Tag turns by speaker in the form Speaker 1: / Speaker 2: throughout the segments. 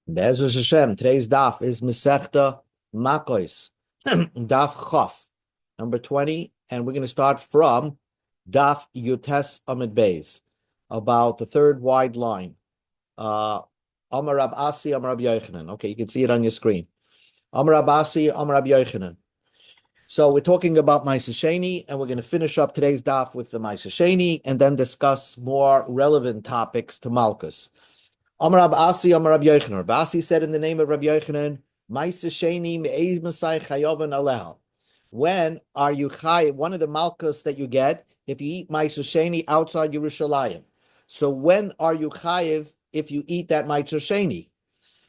Speaker 1: Be'ezus Hashem, today's daf is Masechta Makos Daf Chof, number 20, and we're going to start from Daf Yutes Amid Beis, about the third wide line. Amar Rab Asi, Amar Rab Yochanan. Okay, you can see it on your screen. Amar Rab Asi, Amar Rab Yochanan. So we're talking about Ma'aser Sheni, and we're going to finish up today's daf with the Ma'aser Sheni, and then discuss more relevant topics to Malkus. Amar Rab Asi, Amar Rab Yochanan. Rab Asi said in the name of Rab Yochanan, Ma'aser Sheni me'ez masai chayovan aleha. When are you chayiv? One of the malchus that you get if you eat Ma'aser Sheni outside Yerushalayim. So when are you chayiv if you eat that Ma'aser Sheni?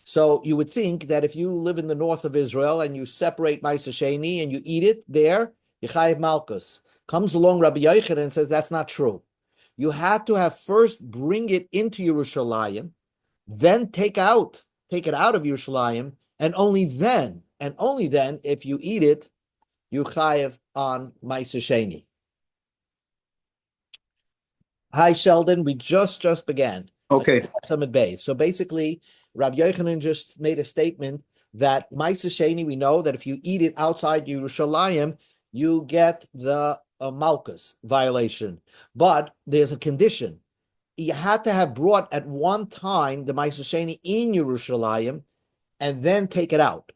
Speaker 1: So you would think that if you live in the north of Israel and you separate Ma'aser Sheni and you eat it there, you chayiv malchus. Comes along Rabbi Yochanan and says that's not true. You had to have first bring it into Yerushalayim, then take it out of Yerushalayim, and only then, if you eat it, you chayev on Ma'aser Sheni. Hi, Sheldon. We just began.
Speaker 2: Okay.
Speaker 1: So basically, Rabbi Yochanan just made a statement that Ma'aser Sheni, we know that if you eat it outside Yerushalayim, you get the Malkus violation. But there's a condition. You had to have brought at one time the Ma'aser Sheni in Yerushalayim and then take it out.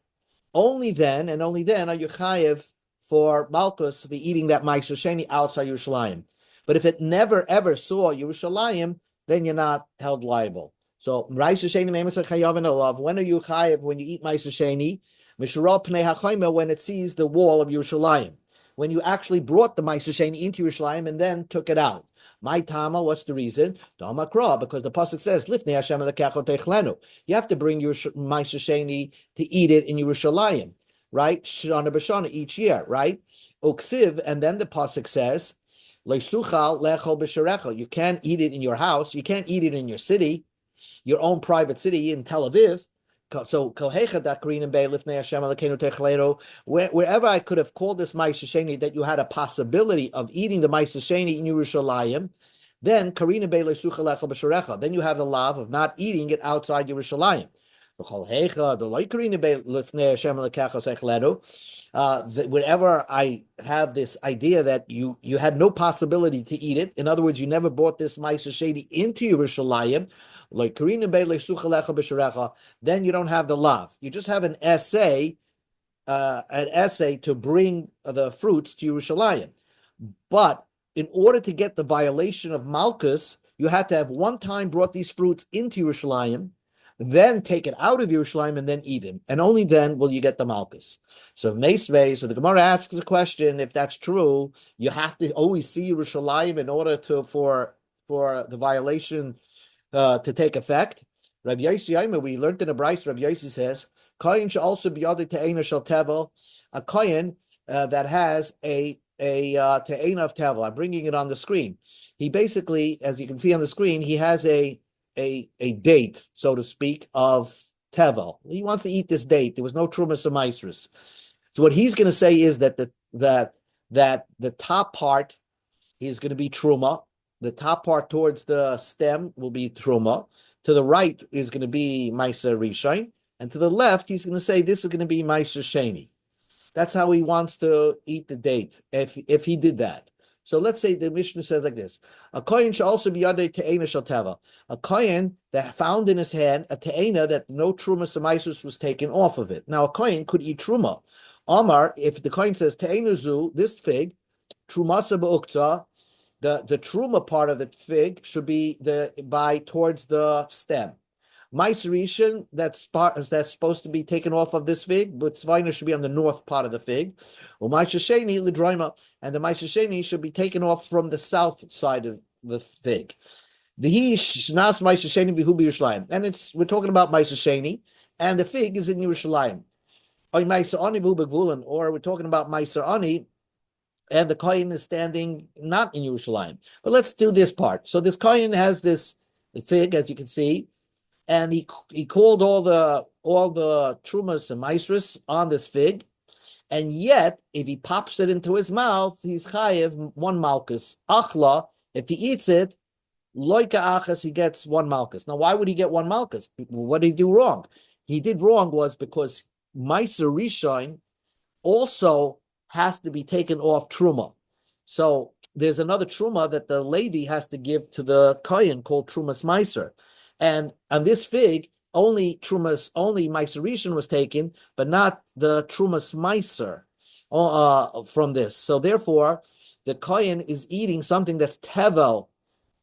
Speaker 1: Only then are you chayev for Malkus for eating that Ma'aser Sheni outside Yerushalayim. But if it never ever saw Yerushalayim, then you're not held liable. So Ma'aser Sheni me'emes chayav alav. When are you chayev when you eat Ma'aser Sheni? Mishra pnei hachayma, when it sees the wall of Yerushalayim. When you actually brought the Ma'aser Sheni into Yerushalayim and then took it out. My Tama, what's the reason? Damakra, because the pasuk says, "Lifnei Hashem lekecho techlenu." You have to bring your Ma'aser Sheni to eat it in Yerushalayim, right? Shana b'shana each year, right? Uksiv, and then the pasuk says, "Leisuchal lechol b'sharecha." You can't eat it in your house. You can't eat it in your city, your own private city in Tel Aviv. So wherever I could have called this Ma'aser Sheni that you had a possibility of eating the Ma'aser Sheni in Yerushalayim, then then you have the law of not eating it outside Yerushalayim. Whenever I have this idea that you had no possibility to eat it, in other words, you never brought this Ma'aser Sheni into Yerushalayim, then you don't have the lav. You just have an essay to bring the fruits to Yerushalayim. But in order to get the violation of Malkus, you had to have one time brought these fruits into Yerushalayim, then take it out of Yerushalayim and then eat them. And only then will you get the Malkus. So the Gemara asks a question, if that's true, you have to always see Yerushalayim in order for the violation to take effect. Rabbi Yossi, we learned in a Bryce, Rabbi Yossi says, Kohen should also be added to Eina Shel Tevel, a Kohen that has a Te'ena of Tevel. I'm bringing it on the screen. He basically, as you can see on the screen, he has a date, so to speak, of Tevel. He wants to eat this date. There was no Trumas or Maisrus. So what he's going to say is that the top part is going to be Truma. The top part towards the stem will be Truma. To the right is going to be Ma'aser Rishon. And to the left, he's going to say this is going to be Ma'aser Sheni. That's how he wants to eat the date, if he did that. So let's say the Mishnah says like this. A kohen should also be under te'ena shel teva. A kohen that found in his hand a te'ena that no truma semaisus was taken off of it. Now a kohen could eat truma. Amar, if the kohen says te'ena zu, this fig, trumasa be'ukta, the truma part of the fig should be towards the stem. Ma'aser Rishon, that's supposed to be taken off of this fig, but Tzvaina should be on the north part of the fig. Ma'aser Sheni l'droima, and the Ma'aser Sheni should be taken off from the south side of the fig. The shnas Ma'aser Sheni v'hu b'Yerushalayim, and we're talking about Ma'aser Sheni, and the fig is in Yerushalayim. Or Ma'aser Ani v'hu b'Gvulin, or we're talking about Ma'aser Ani, and the kohen is standing not in Yerushalayim. But let's do this part. So this kohen has the fig, as you can see, and he called all the trumas and maisrus on this fig, and yet if he pops it into his mouth, he's chayev one malchus. Achla, if he eats it, loika achas, he gets one malchus. Now, why would he get one malchus? What did he do wrong? he did wrong was because Meiser Rishon also has to be taken off Truma. So there's another Truma that the Levi has to give to the Kohen called Trumas Meiser. And on this fig, only Meiser Rishon was taken, but not the Trumas Meiser from this. So therefore, the Kohen is eating something that's Tevel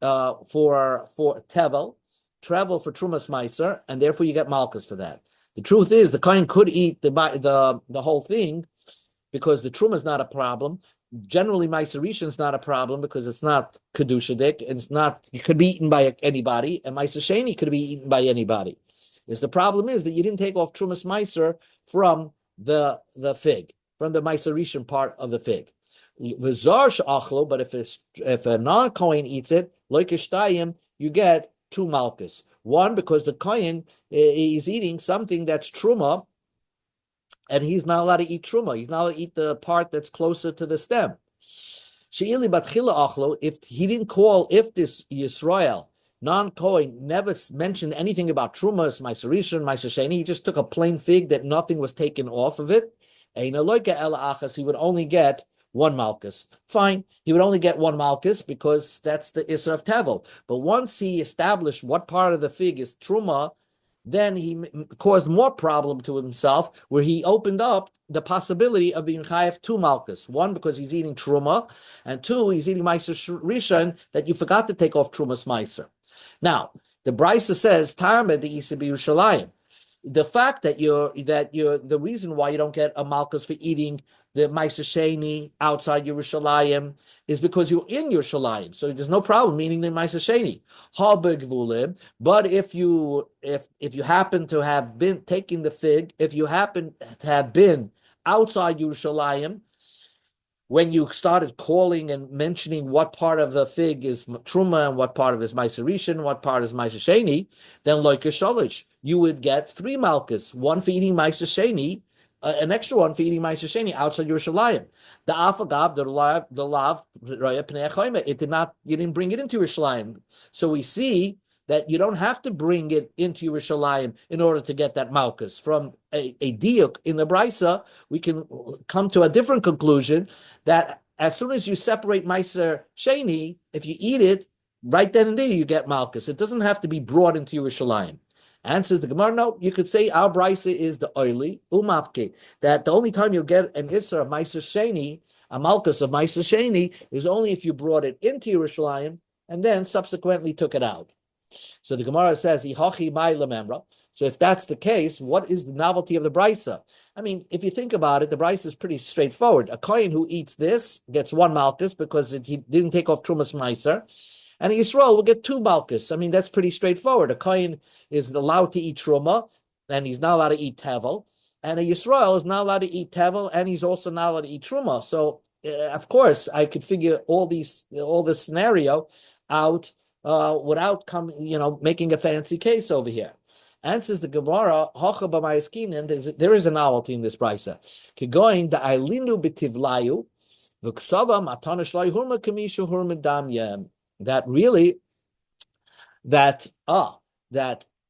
Speaker 1: for Tevel, travel for Trumas Meiser, and therefore you get Malchus for that. The truth is, the Kohen could eat the whole thing because the Truma is not a problem. Generally, Meiser Rishon is not a problem because it's not Kedushadik, and it could be eaten by anybody, and Meiser Sheni could be eaten by anybody. The problem is that you didn't take off Trumas Meiser from the fig, from the Meiser Rishon part of the fig. But if a non-Kohen eats it, like Ishtayim, you get two malchus. One, because the Kohen is eating something that's Truma, and he's not allowed to eat Truma. He's not allowed to eat the part that's closer to the stem. If he didn't if this Yisrael, non-Kohen, never mentioned anything about Trumas, Meiser Rishon, Meiser Sheni, he just took a plain fig that nothing was taken off of it, he would only get one malchus. Fine, he would only get one malchus because that's the Isra of Tevel. But once he established what part of the fig is Truma, then he caused more problem to himself, where he opened up the possibility of being chayav two malchus. One, because he's eating Truma, and two, he's eating Meiser Rishon that you forgot to take off Trumas Meiser. Now, the Brisa says, Tarmed the Isa B'Yerushalayim. The fact that the reason why you don't get a malchus for eating the Meiser Sheni outside Yerushalayim is because you're in Yerushalayim, so there's no problem eating the Meiser Sheni. But if you happen to have been taking the fig, if you happen to have been outside Yerushalayim, when you started calling and mentioning what part of the fig is Truma and what part of it is Meiser Rishon, what part is Meiser Sheni, then like a shalish, you would get three malchus, one for eating Meiser Sheni, an extra one for eating Meiser Sheni outside Yerushalayim. The afagav, the lav, it did not, you didn't bring it into Yerushalayim. So we see that you don't have to bring it into Yerushalayim in order to get that malchus. From a diuk in the Brisa, we can come to a different conclusion that as soon as you separate Meiser Sheni, if you eat it, right then and there you get malchus. It doesn't have to be brought into Yerushalayim. Answers the Gemara, no, you could say our Brisa is the oily, umapke, that the only time you'll get an Isra of Meiser Sheni, a malchus of Meiser Sheni, is only if you brought it into Yerushalayim and then subsequently took it out. So the Gemara says, Ihachi mai lememra. So if that's the case, what is the novelty of the Brisa? I mean, if you think about it, the Brisa is pretty straightforward. A Kohen who eats this gets one malchus because he didn't take off Trumas Meiser, and a Yisrael will get two malchus. I mean, that's pretty straightforward. A Kohen is allowed to eat Truma, and he's not allowed to eat Tevel, and a Yisrael is not allowed to eat Tevel, and he's also not allowed to eat Truma. So, of course, I could figure all this scenario out without making a fancy case over here. Answers the Gemara, there is a novelty in this brisa. Kigoin da ailinu b'tivlayu v'ksava matana shlai hurma kamishu hurma damyem. That really, that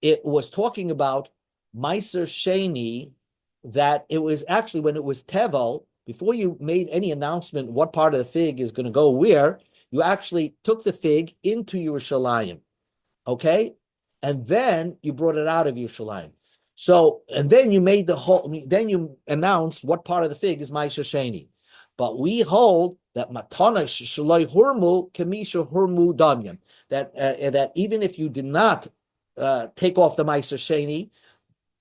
Speaker 1: it was talking about Meiser Sheni, that it was actually when it was Tevel, before you made any announcement what part of the fig is going to go where, you actually took the fig into Yerushalayim, okay? And then you brought it out of Yerushalayim. So, and then you made then you announced what part of the fig is Meiser Sheni. But we hold that matana shaloi hurmu kamisha hurmu damyam, that even if you did not take off the Meiser Sheni,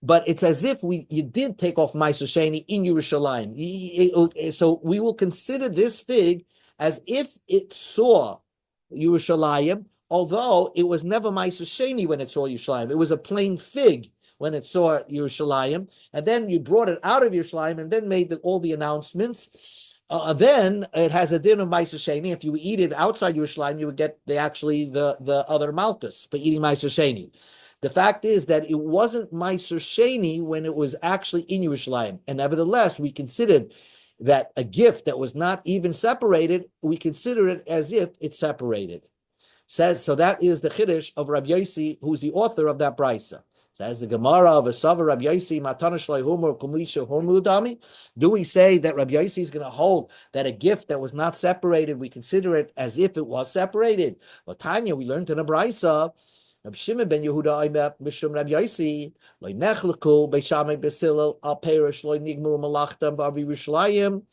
Speaker 1: but it's as if you did take off Meiser Sheni in Yerushalayim. So we will consider this fig as if it saw Yerushalayim, although it was never Meiser Sheni when it saw Yerushalayim. It was a plain fig when it saw Yerushalayim, and then you brought it out of Yerushalayim and then made all the announcements. Then it has a din of Meiser Sheni. If you eat it outside Yerushalayim, you would get the other malchus for eating Meiser Sheni. The fact is that it wasn't Meiser Sheni when it was actually in Yerushalayim, and nevertheless, we considered that a gift that was not even separated, we consider it as if it's separated. So that is the chiddush of Rabbi Yossi, who's the author of that brisa. Says the Gemara of Asava Rabbi Yossi Matana Shloi Humor Kumisha Hormu Dami. Do we say that Rabbi Yossi is going to hold that a gift that was not separated, we consider it as if it was separated? Well, Tanya, we learned in a Brisa. Rabbi Shimon ben Yehuda Mishum Rabbi Yossi Loi Nechleku Beishamei Besilel Al Perish Loi Nigmu Malachtam V'Avi Yerushalayim.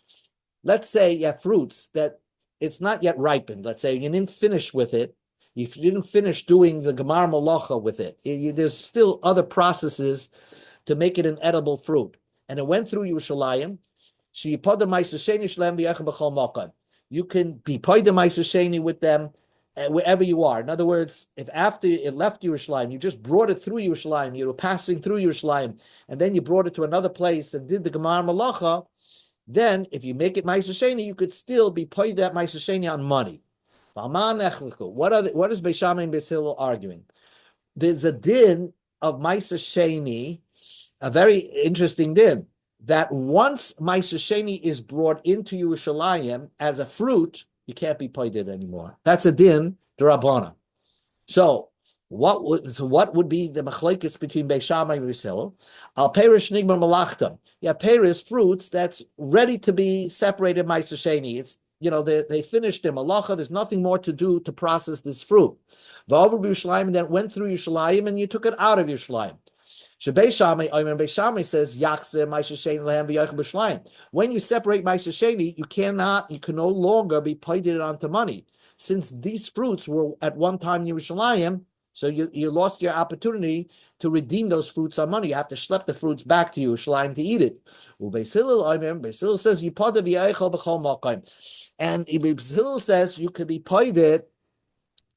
Speaker 1: Let's say you have fruits that it's not yet ripened. Let's say you didn't finish with it. If you didn't finish doing the Gemar Malacha with it, there's still other processes to make it an edible fruit. And it went through Yerushalayim. You can be Poida Maisasheni with them wherever you are. In other words, if after it left Yerushalayim, you just brought it through Yerushalayim, you were passing through Yerushalayim, and then you brought it to another place and did the Gemar Malacha, then if you make it Maisasheni, you could still be Poida that Maisasheni on money. What is Beis Shammai and Beis Hillel arguing? There's a din of Maisa Sheni, a very interesting din, that once Maisa Sheni is brought into Yerushalayim as a fruit, you can't be paided anymore. That's a din d'Rabbanan. So what would be the machlekes between Beis Shammai and Beis Hillel? Al perish nigmar malachtam. Yeah, perish fruits that's ready to be separated Maisa Sheni. It's they finished their malacha. There's nothing more to do to process this fruit. V'over b'Yerushalayim, and then went through Yerushalayim, and you took it out of Yerushalayim. Beis Shammai says, Yachzeh Ma'aseh Sheni lehem v'yochel b'Yerushalayim. When you separate Ma'aseh Sheni, you can no longer be paided onto money. Since these fruits were at one time in Yerushalayim, so you lost your opportunity to redeem those fruits on money. You have to schlep the fruits back to Yerushalayim to eat it. Beis Hillel says, Yipada v'yochel b'chol makom. And Beis Hillel says you could be paided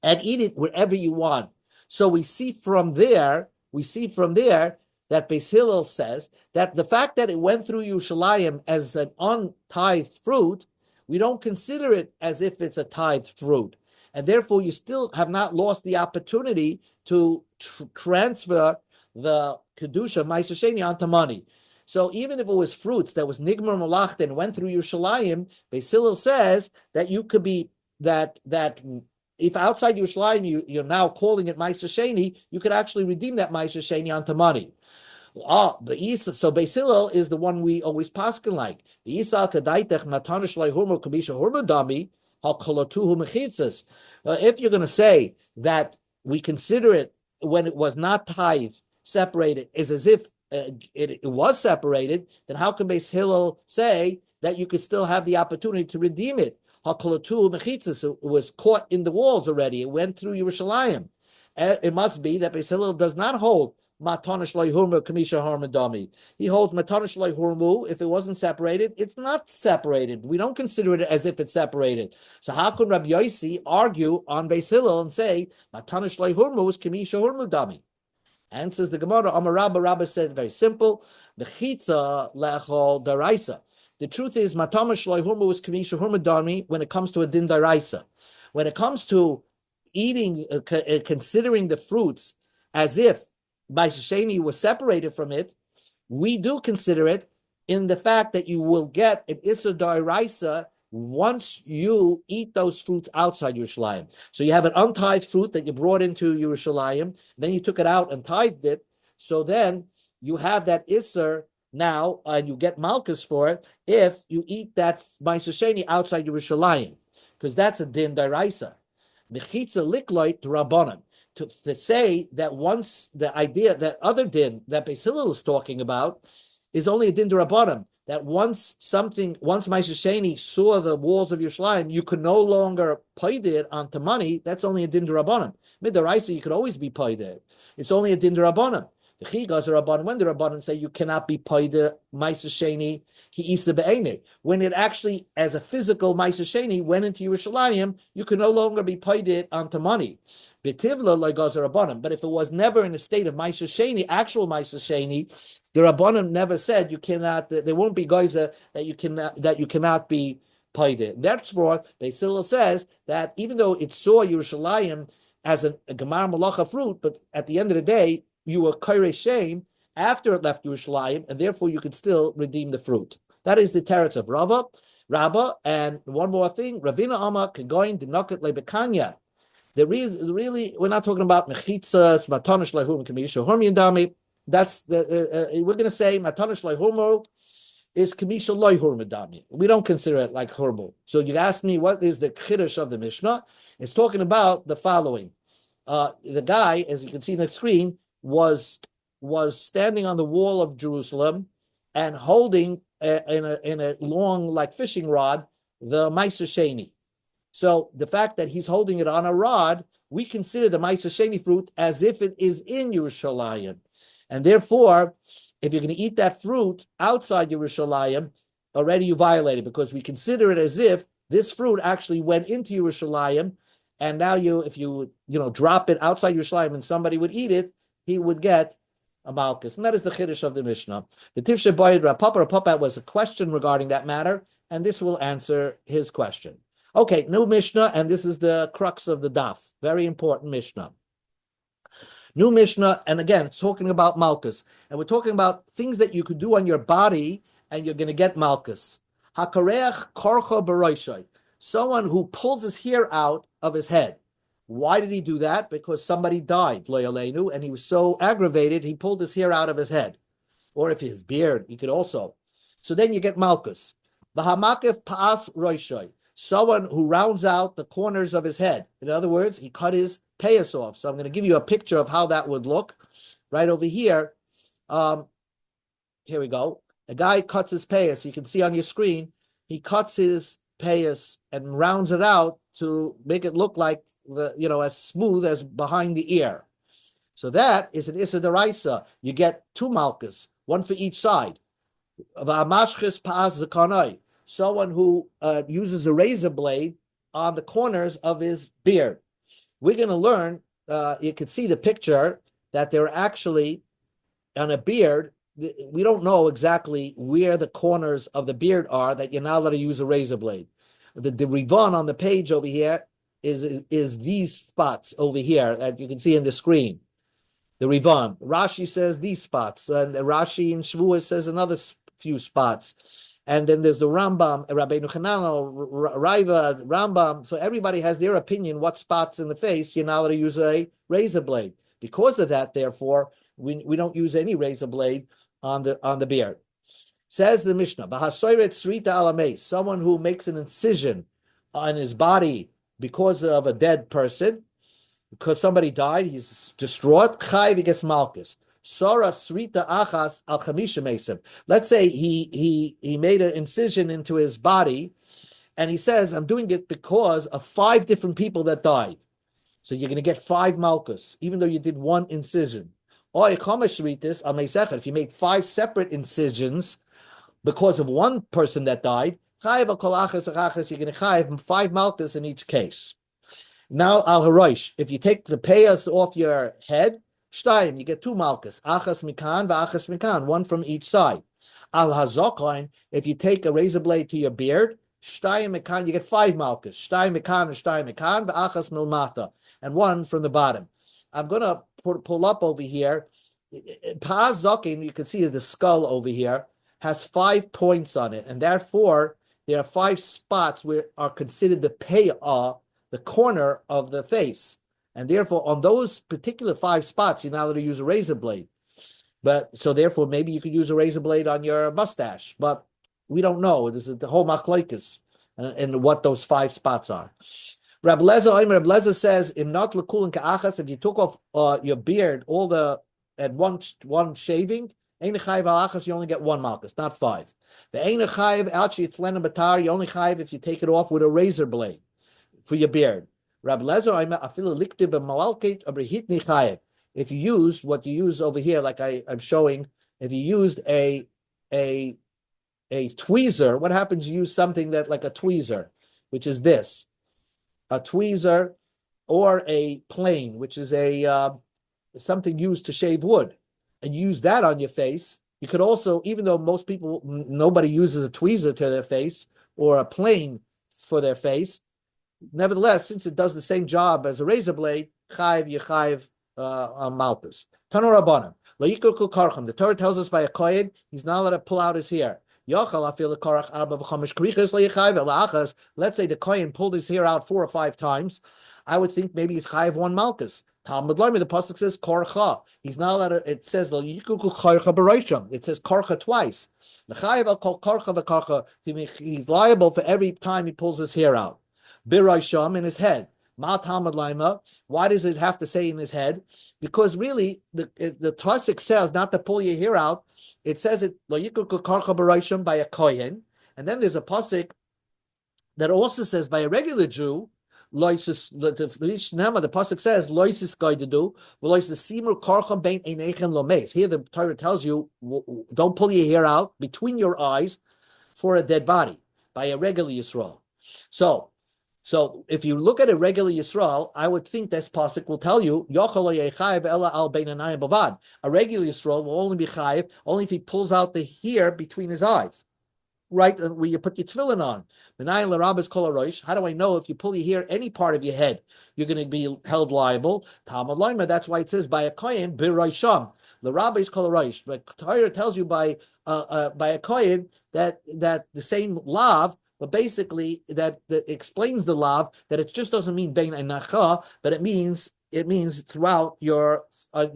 Speaker 1: and eat it wherever you want. So we see from there that Beis Hillel says that the fact that it went through Yerushalayim as an untithed fruit, we don't consider it as if it's a tithed fruit. And therefore, you still have not lost the opportunity to transfer the Kedusha of Ma'aseh Sheni onto money. So even if it was fruits that was Nigmar Malachta and went through Yerushalayim, Beis Hillel says that you could be, that if outside Yerushalayim you're now calling it Ma'aseh Sheni, you could actually redeem that Ma'aseh Sheni onto money. So Beis Hillel is the one we always paskin like. If you're going to say that we consider it when it was not tithe separated is as if it was separated, then how can Beis Hillel say that you could still have the opportunity to redeem it? It was caught in the walls already. It went through Yerushalayim. It must be that Beis Hillel does not hold Matanish Loi Hurmu Kamisha Harmadami. He holds Matanish Loi Hurmu. If it wasn't separated, it's not separated. We don't consider it as if it's separated. So how can Rabbi Yossi argue on Beis Hillel and say Matanish Loi Hurmu is Kamisha Harmadami? And says the Gemara, Amar Rabba said very simple, the chitza lechol daraisa. The truth is, matamash shloi hurma is kamisha hurma dami when it comes to a din daraisa. When it comes to eating, considering the fruits as if Ma'aseh Sheni was separated from it, we do consider it in the fact that you will get an issa daraisa once you eat those fruits outside Yerushalayim. So you have an untithed fruit that you brought into Yerushalayim, then you took it out and tithed it, so then you have that Isser now, and you get Malchus for it, if you eat that Ma'aseh Sheni outside Yerushalayim, because that's a din daraisa. Mechitza likloit rabbanan. To say that once the idea, that other din that Beis Hillel is talking about, is only a din d'Rabbanan, that once Ma'aseh Sheni saw the walls of Yerushalayim, you could no longer paid it onto money. That's only a din d'Rabbanan. Midaraisa, you could always be paid it. It's only a din d'Rabbanan. The chigas are Rabbanan, when the Rabbanan say you cannot be paid Ma'aseh Sheni ki isa be'ene. When it actually, as a physical Ma'aseh Sheni, went into Yerushalayim, you could no longer be paid it onto money. Betivla like Rabbanan. But if it was never in a state of Ma'aseh Sheni, actual Ma'aseh Sheni, the Rabbanan never said you cannot. There won't be geyser that you cannot be paid it. Therefore, Beis Hillel says that even though it saw Yerushalayim as a Gemar Malacha fruit, but at the end of the day, you were kairei shame after it left Yerushalayim, and therefore you could still redeem the fruit. That is the teretz of Rabbah. And one more thing, Ravina Amma Kagoin Dinoket Lebekanya. Really, we're not talking about mechitzas, matonish lahum, kamisha hormian dami. That's we're going to say matonish lahumo is kamisha loy hurmadami. We don't consider it like horrible. So you ask me what is the chiddush of the Mishnah? It's talking about the following. The guy, as you can see on the screen, was standing on the wall of Jerusalem and holding in a long like fishing rod the Ma'aser Sheni. So the fact that he's holding it on a rod, we consider the Ma'aser Sheni fruit as if it is in Yerushalayim, and therefore, if you're going to eat that fruit outside Yerushalayim, already you violated, because we consider it as if this fruit actually went into Yerushalayim, and now if you drop it outside Yerushalayim and somebody would eat it, he would get a malchus. And that is the chiddush of the Mishnah. The Tifshe Boyd Rapapa was a question regarding that matter, and this will answer his question. Okay, new Mishnah, and this is the crux of the daf. Very important Mishnah. New Mishnah, and again, it's talking about malchus. And we're talking about things that you could do on your body, and you're going to get malchus. Hakareach korcho b'roishai. Someone who pulls his hair out of his head. Why did he do that? Because somebody died, lo yaleinu, and he was so aggravated, he pulled his hair out of his head. Or if his beard, he could also. So then you get malchus. V'hamakef pa'as roishai. Someone who rounds out the corners of his head. In other words, he cut his payas off. So I'm going to give you a picture of how that would look. Right over here. Here we go. A guy cuts his payas. You can see on your screen, he cuts his payas and rounds it out to make it look like as smooth as behind the ear. So that is an Issa Deraisa. You get two malchus, one for each side. Someone who uses a razor blade on the corners of his beard. We're going to learn, you can see the picture, that they're actually, on a beard, we don't know exactly where the corners of the beard are that you're not allowed to use a razor blade. The Rivan on the page over here is these spots over here that you can see in the screen. The Rivan. Rashi says these spots, and Rashi in Shavuot says another few spots. And then there's the Rambam, Rabbeinu Hananel, Raiva, Rambam. So everybody has their opinion what spots in the face you're not allowed to use a razor blade. Because of that, therefore, we don't use any razor blade on the beard. Says the Mishnah, Bahasoiret Srita Alamei, someone who makes an incision on his body because of a dead person, because somebody died, he's distraught, Chayv, he gets malchus. Sora Srita Achas Al Chamisha Mesim. Let's say he made an incision into his body, and he says, I'm doing it because of 5 different people that died. So you're going to get 5 malchus, even though you did 1 incision. Or if you made 5 separate incisions because of 1 person that died, you're going to chayiv 5 malchus in each case. Now al harosh, if you take the payas off your head, Shtayim, you get 2 malchus. Achas mikan v'achas mikan, 1 from each side. Al hazokain, if you take a razor blade to your beard, Shtayim mikan, you get 5 malchus. Shtayim mikan and Shtayim mikan v'achas milmata, and 1 from the bottom. I'm going to pull up over here. Pa'az zokin, you can see the skull over here has 5 points on it, and therefore there are 5 spots where are considered the payah, the corner of the face. And therefore, on those particular 5 spots, you're not allowed to use a razor blade. But so therefore, maybe you could use a razor blade on your mustache. But we don't know. This is the whole machlokes and what those 5 spots are. Reb Lezer says, "Im not lekulin ka'achas." If you took off your beard, at one shaving, ein chayiv alachas, you only get 1 malchus, not 5. The ein chayiv alchi tlenem batar, you only chayiv if you take it off with a razor blade for your beard. Rab Lezer, if you used what you use over here, like I'm showing, if you used a tweezer, what happens? You use something that like a tweezer, which is this, a tweezer, or a plane, which is something used to shave wood, and you use that on your face. You could also, even though nobody uses a tweezer to their face or a plane for their face, nevertheless, since it does the same job as a razor blade, chayiv yechayiv malchus. Tanu Rabbanan, lo yikru karcham. The Torah tells us by a kohen, he's not allowed to pull out his hair. Yachal afil karach arba v'chamish krichas lo yechayiv elachas. Let's say the kohen pulled his hair out 4 or 5 times. I would think maybe he's chayiv one malchus. Talmud Bavli, the pasuk says korcha. He's not allowed to, it says lo yikuku korcha b'rosham. It says korcha twice. The chayiv al kol korcha v'korcha. He's liable for every time he pulls his hair out. B'rosham, in his head. Ma Talmud Laima. Why does it have to say in his head? Because really, the pasuk says not to pull your hair out. It says it lo yikuku korcha b'rosham by a kohen, and then there's a pasuk that also says by a regular Jew. Loisis, the pasuk says loisis guy to do. Simur korcha bein einechem lomeis. Here the Torah tells you don't pull your hair out between your eyes for a dead body by a regular Yisrael. So if you look at a regular Yisrael, I would think this pasuk will tell you a regular Yisrael will only be chayiv only if he pulls out the hair between his eyes. Right, where you put your tefillin on. How do I know if you pull your hair any part of your head, you're going to be held liable? Talmud Loima, that's why it says by a kohen b'rosham. The rabbi is kol roish, but Torah tells you by a kohen that the same lav, but basically that explains the lav that it just doesn't mean bein einacha, but it means throughout your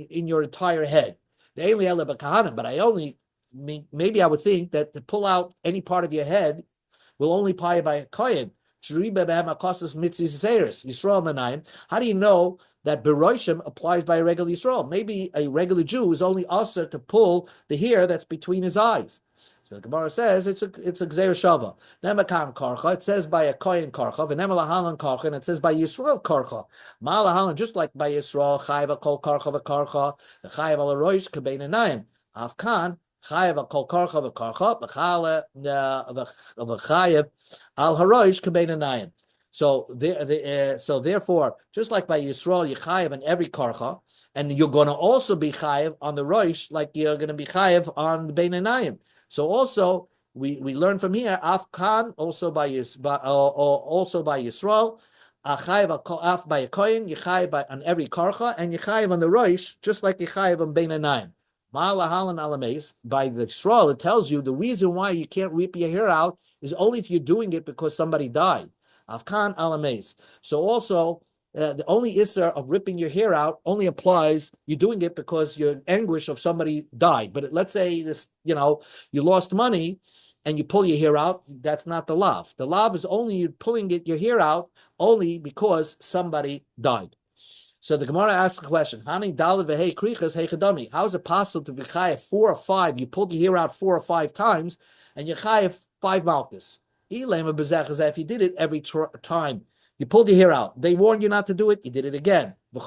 Speaker 1: in your entire head. But I only. Maybe I would think that to pull out any part of your head will only pay by a kohen. How do you know that Beroshim applies by a regular Yisrael? Maybe a regular Jew is only also to pull the hair that's between his eyes. So the Gemara says it's a gzeir shava. Nemakan karcha, it says by a kohen karcha, v'nemalahalan karcha, and it says by Yisrael karcha. Malahalan, just like by Yisrael, chayiv kol karcha v'karcha, the chayiv al roish kabein anayim. Afkan. Chayev kol karcha v'karcha, v'chayev al haroish kabein anayim. So therefore, just like by Yisrael, you chayev on every karcha, and you're going to also be chayev on the roish, like you're going to be chayev on the bein anayim. So also we learn from here, afkan also by Yisrael, chayev af by a kohen, you chayev on every karcha, and you chayev on the roish, just like you chayev on bein anayim. By the Yisrael, it tells you the reason why you can't rip your hair out is only if you're doing it because somebody died. Afkan alames. So also, the only issur of ripping your hair out only applies, you're doing it because you're in anguish of somebody died. But let's say this, you lost money and you pull your hair out, that's not the lav. The lav is only you pulling your hair out only because somebody died. So the Gemara asks the question: how is it possible to be chayav 4 or 5? You pulled your hair out 4 or 5 times, and you're chayav 5 malchus. If you did it every time, you pulled your hair out. They warned you not to do it. You did it again. And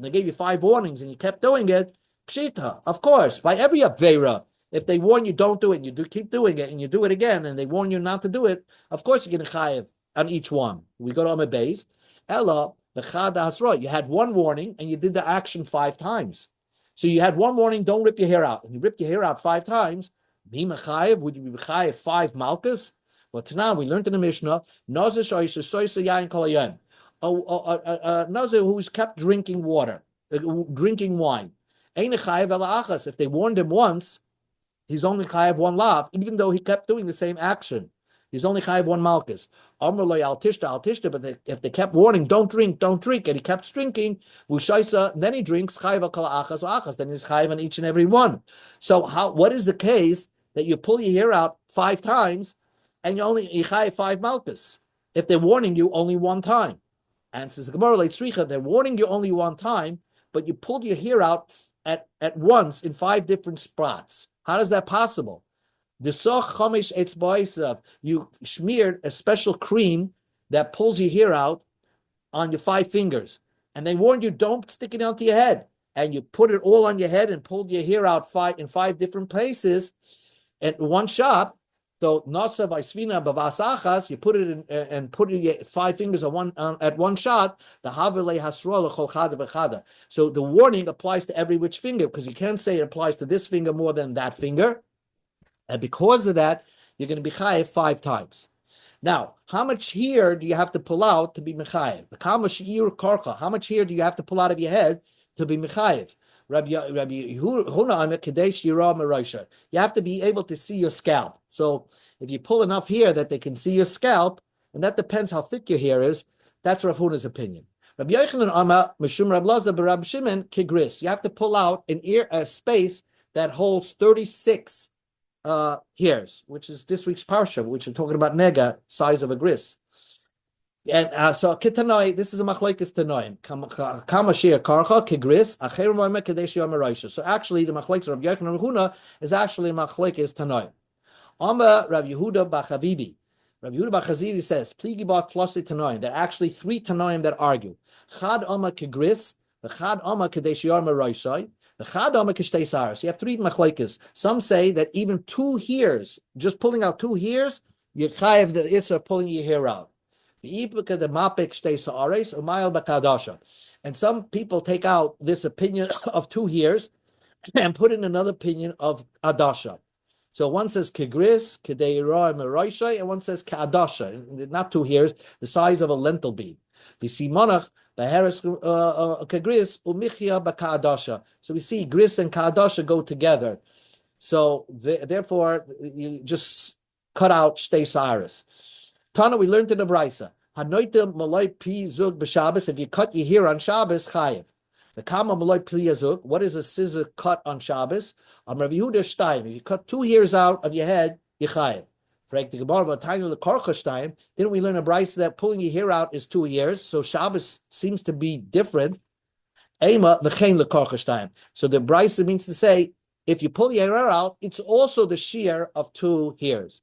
Speaker 1: they gave you 5 warnings, and you kept doing it. Pshita, of course, by every avera. If they warn you don't do it, and you keep doing it, and you do it again, and they warn you not to do it, of course you're going to chayav on each one. We go to Amid Beis. Ella. You had one warning and you did the action 5 times. So you had one warning, don't rip your hair out. And you ripped your hair out 5 times. Would you be chayiv 5 malchus? Well, tonight we learned in the Mishnah, a nazir who's kept drinking water, drinking wine. If they warned him once, he's only chayiv 1 lav, even though he kept doing the same action. He's only chayiv 1 malchus. But if they kept warning, don't drink, and he kept drinking, and then he drinks, chayiv kol achas, then he's chayiv on each and every one. So what is the case that you pull your hair out 5 times and you chayiv 5 malchus? If they're warning you only 1 time. And since the Gemara leitzricha, they're warning you only 1 time, but you pulled your hair out at once in 5 different spots. How is that possible? You smeared a special cream that pulls your hair out on your 5 fingers. And they warned you, don't stick it onto your head. And you put it all on your head and pulled your hair out in 5 different places at one shot. So nasa v'svina b'vasachas, you put it in and put your 5 fingers at one shot. The havele hasro l'chol chada v'chada. So the warning applies to every which finger, because you can't say it applies to this finger more than that finger. And because of that, you're going to be chayiv 5 times. Now, how much hair do you have to pull out to be mechayiv? How much hair do you have to pull out of your head to be mechayiv? You have to be able to see your scalp. So if you pull enough hair that they can see your scalp, and that depends how thick your hair is, that's Rav Huna's opinion. Rabbi Yochanan Ama Mishum Rab Lazar Barab Shimon Kigris. You have to pull out a space that holds 36 hairs, which is this week's parsha, which we're talking about nega, size of a gris. And so kitanoi, this is a machlekes tanoim. Kama shir karcha kigris acheru moime kadesh yom raisha. So actually, the machlekes of Rabbi Yochanan and Huna is actually machlekes tanoim. Amma Rav Yehuda Bachavivi. Rav Yehuda Bachavivi says pligi ba tlosi tanoim. There are actually three tanoim that argue. Chad amma kigris, the chad amma kadesh yom raisha. The chad amma kishtei saras. You have three machlekes. Some say that even 2 hairs, just pulling out 2 hairs, you chayev the isser of pulling your hair out. And some people take out this opinion of 2 hairs and put in another opinion of adasha. So one says kegris, kedeira meroishay, and one says kadasha, not 2 hairs, the size of a lentil bean. V'simonach b'heres kegris umichia b'kadasha. So we see gris and kadasha go together. So therefore, you just cut out shtei saris. Tana, we learned in the Brisa. Hanoitem malay pi zug b'Shabbos. If you cut your hair on Shabbos, chayiv. The kama malay pi zug. What is a scissor cut on Shabbos? Rav Yehuda shtayim. If you cut 2 hairs out of your head, you chayiv. Didn't we learn a Brisa that pulling your hair out is 2 hairs? So Shabbos seems to be different. Ema v'chein lekarcha shtayim. So the Brisa means to say, if you pull your hair out, it's also the shear of 2 hairs.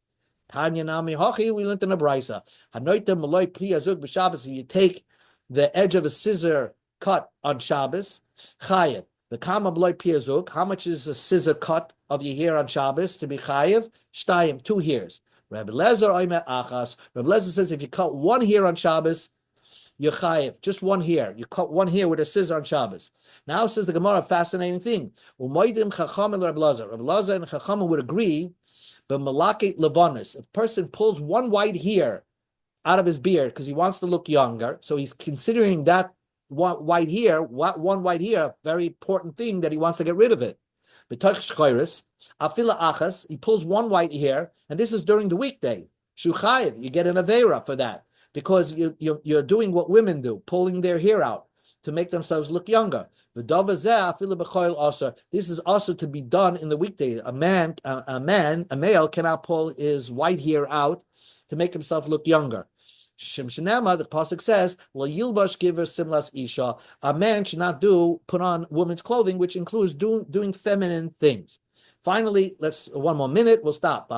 Speaker 1: Tanya Nami Hachi, we learned in a Brisa. Hanoita Malay Pli Azug b'Shabbos. If you take the edge of a scissor cut on Shabbos, chayev. The Kama Malay Pli Azug. How much is a scissor cut of your hair on Shabbos to be chayev? Shtayim, 2 hairs. Rabbi Lezer Oime Achas. Rabbi Lezer says if you cut 1 hair on Shabbos, you're chayev, just 1 hair. You cut 1 hair with a scissor on Shabbos. Now says the Gemara, a fascinating thing. Umaydim Chacham and Rabbi Lezer. Rabbi Lezer and Chacham would agree. But malake levanis, if a person pulls 1 white hair out of his beard because he wants to look younger, so he's considering that one white hair, a very important thing that he wants to get rid of it. Afila achas, he pulls 1 white hair, and this is during the weekday. Shuchayev, you get an avera for that because you're doing what women do, pulling their hair out to make themselves look younger. This is also to be done in the weekday. A male cannot pull his white hair out to make himself look younger. The pasuk says, a man should not put on women's clothing, which includes doing feminine things. Finally, let's 1 more minute. We'll stop.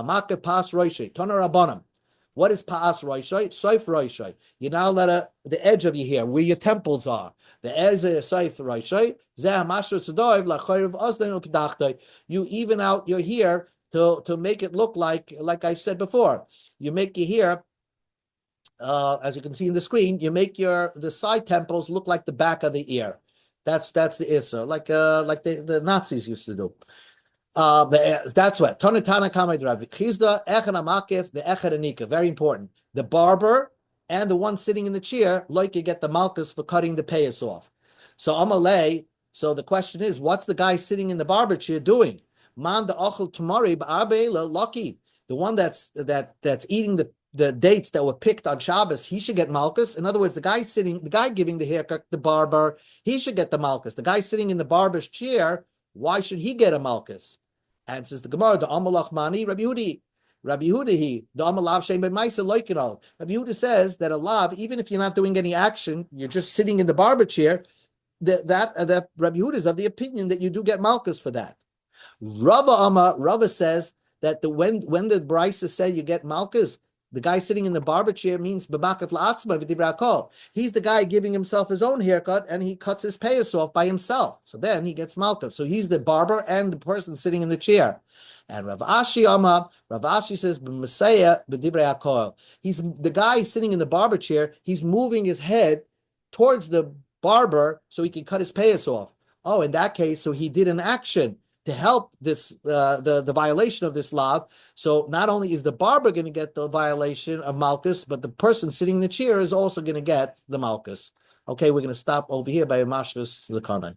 Speaker 1: What is pa'as roishay? Soif roishay. You now let the edge of your hair, where your temples are. The edge of soif roishay. Zeh mashra tzedoiv lachoyrev osden u'pedachtai. You even out your hair to make it look like I said before. You make your hair, as you can see in the screen, you make the side temples look like the back of the ear. That's the isser, like the Nazis used to do. That's what Tonatana Kamed Rabbi Chizda Echad Amakif the Echad Anika. Very important. The barber and the one sitting in the chair, like you get the malchus for cutting the payas off. So Amalei. So the question is, what's the guy sitting in the barber chair doing? Man the Achel Tamari Ba'arbeila Lucky. The one that's eating the dates that were picked on Shabbos, he should get malchus. In other words, the guy giving the haircut, the barber, he should get the malchus. The guy sitting in the barber's chair, why should he get a malchus? And says the Gemara, the Amalach Mani, Rabbi Yehuda, the Amalav Shem B'Maisa Loikinol. Rabbi Yehuda says that a lav, even if you're not doing any action, you're just sitting in the barber chair, that Rabbi Yehuda is of the opinion that you do get malchus for that. Rava says that when the Brisa say you get malchus, the guy sitting in the barber chair means b'makaf la'atzma v'dibra kol. He's the guy giving himself his own haircut, and he cuts his payas off by himself. So then he gets malchus. So he's the barber and the person sitting in the chair. And Rav Ashi says b'masaya v'dibra kol. He's the guy sitting in the barber chair. He's moving his head towards the barber so he can cut his payas off. Oh, in that case, so he did an action to help this the violation of this law. So not only is the barber going to get the violation of malchus, but the person sitting in the chair is also going to get the malchus. Okay, we're going to stop over here by Mashvis Lakanai.